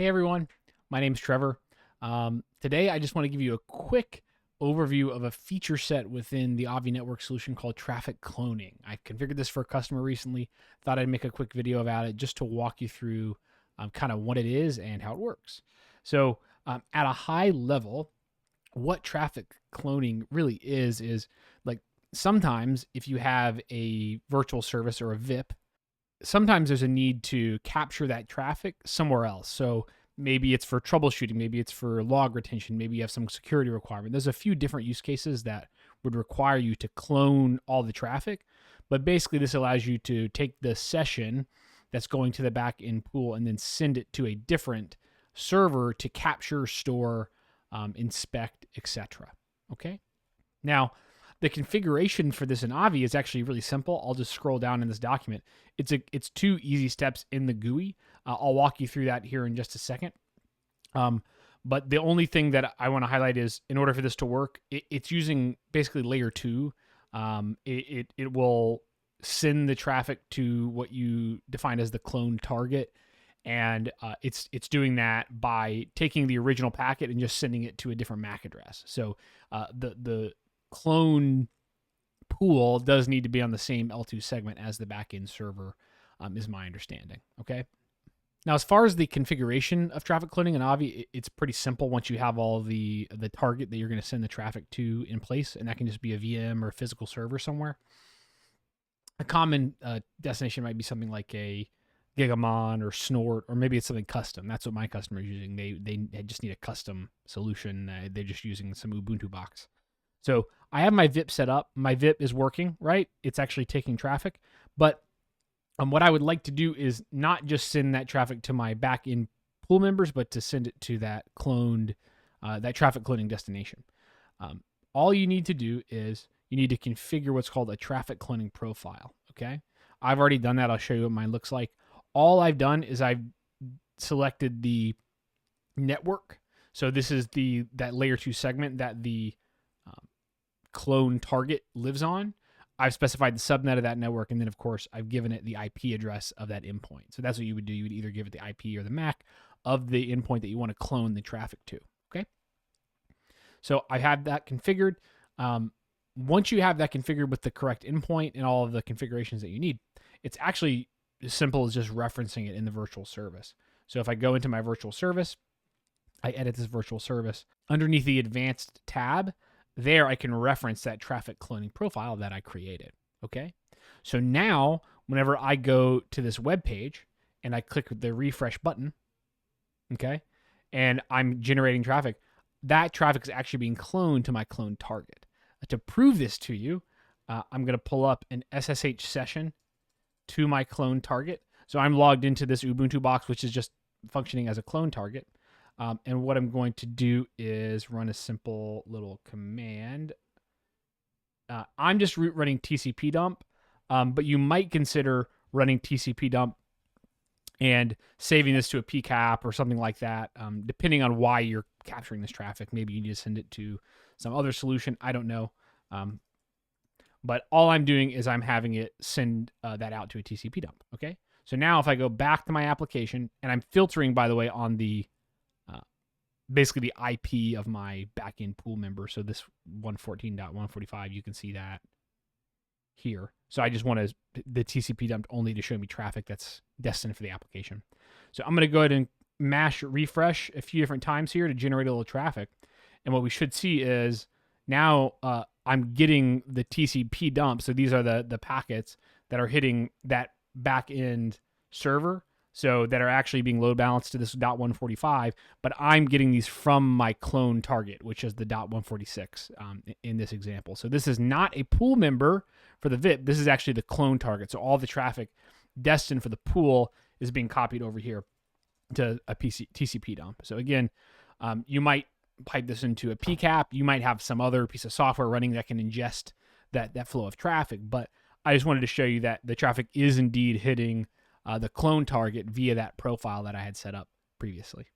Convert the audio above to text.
Hey everyone, my name's Trevor. Today I just want to give you a quick overview of a feature set within the Avi Network solution called traffic cloning. I configured this for a customer recently, thought I'd make a quick video about it just to walk you through kind of what it is and how it works. So at a high level, what traffic cloning really is like sometimes if you have a virtual service or a VIP, sometimes there's a need to capture that traffic somewhere else. So maybe it's for troubleshooting, maybe it's for log retention, maybe you have some security requirement. There's a few different use cases that would require you to clone all the traffic. But basically, this allows you to take the session that's going to the back end pool and then send it to a different server to capture, store, inspect, etc. Okay. Now, the configuration for this in Avi is actually really simple. I'll just scroll down in this document. It's two easy steps in the GUI. I'll walk you through that here in just a second. But the only thing that I want to highlight is in order for this to work, it's using basically layer 2. It will send the traffic to what you define as the clone target. And it's doing that by taking the original packet and just sending it to a different MAC address. So the clone pool does need to be on the same L2 segment as the backend server, is my understanding. Okay. Now, as far as the configuration of traffic cloning in Avi, it's pretty simple once you have all the target that you're going to send the traffic to in place, and that can just be a VM or a physical server somewhere. A common destination might be something like a Gigamon or Snort, or maybe it's something custom. That's what my customer is using. They just need a custom solution. They're just using some Ubuntu box. So I have my VIP set up. My VIP is working, right? It's actually taking traffic. But what I would like to do is not just send that traffic to my back-end pool members, but to send it to that cloned, that traffic cloning destination. All you need to do is you need to configure what's called a traffic cloning profile, okay? I've already done that. I'll show you what mine looks like. All I've done is I've selected the network. So this is that layer 2 segment that the clone target lives on. I've specified the subnet of that network, and then of course I've given it the IP address of that endpoint. So that's what you would do. You would either give it the IP or the MAC of the endpoint that you want to clone the traffic to. Okay. So I have that configured. Once you have that configured with the correct endpoint and all of the configurations that you need, it's actually as simple as just referencing it in the virtual service. So if I go into my virtual service, I edit this virtual service. Underneath the advanced tab, there I can reference that traffic cloning profile that I created, okay? So now, whenever I go to this web page and I click the refresh button, okay, and I'm generating traffic, that traffic is actually being cloned to my clone target. To prove this to you, I'm going to pull up an SSH session to my clone target. So I'm logged into this Ubuntu box, which is just functioning as a clone target. And what I'm going to do is run a simple little command. I'm just running TCP dump, but you might consider running TCP dump and saving this to a PCAP or something like that, depending on why you're capturing this traffic. Maybe you need to send it to some other solution. I don't know. But all I'm doing is I'm having it send that out to a TCP dump. Okay. So now if I go back to my application, and I'm filtering, by the way, on the basically the IP of my backend pool member. So this 114.145, you can see that here. So I just want the TCP dump only to show me traffic that's destined for the application. So I'm going to go ahead and mash refresh a few different times here to generate a little traffic. And what we should see is now I'm getting the TCP dump. So these are the packets that are hitting that backend server. So that are actually being load balanced to this .145, but I'm getting these from my clone target, which is the .146 in this example. So this is not a pool member for the VIP. This is actually the clone target. So all the traffic destined for the pool is being copied over here to a TCP dump. So again, you might pipe this into a PCAP. You might have some other piece of software running that can ingest that flow of traffic. But I just wanted to show you that the traffic is indeed hitting the clone target via that profile that I had set up previously.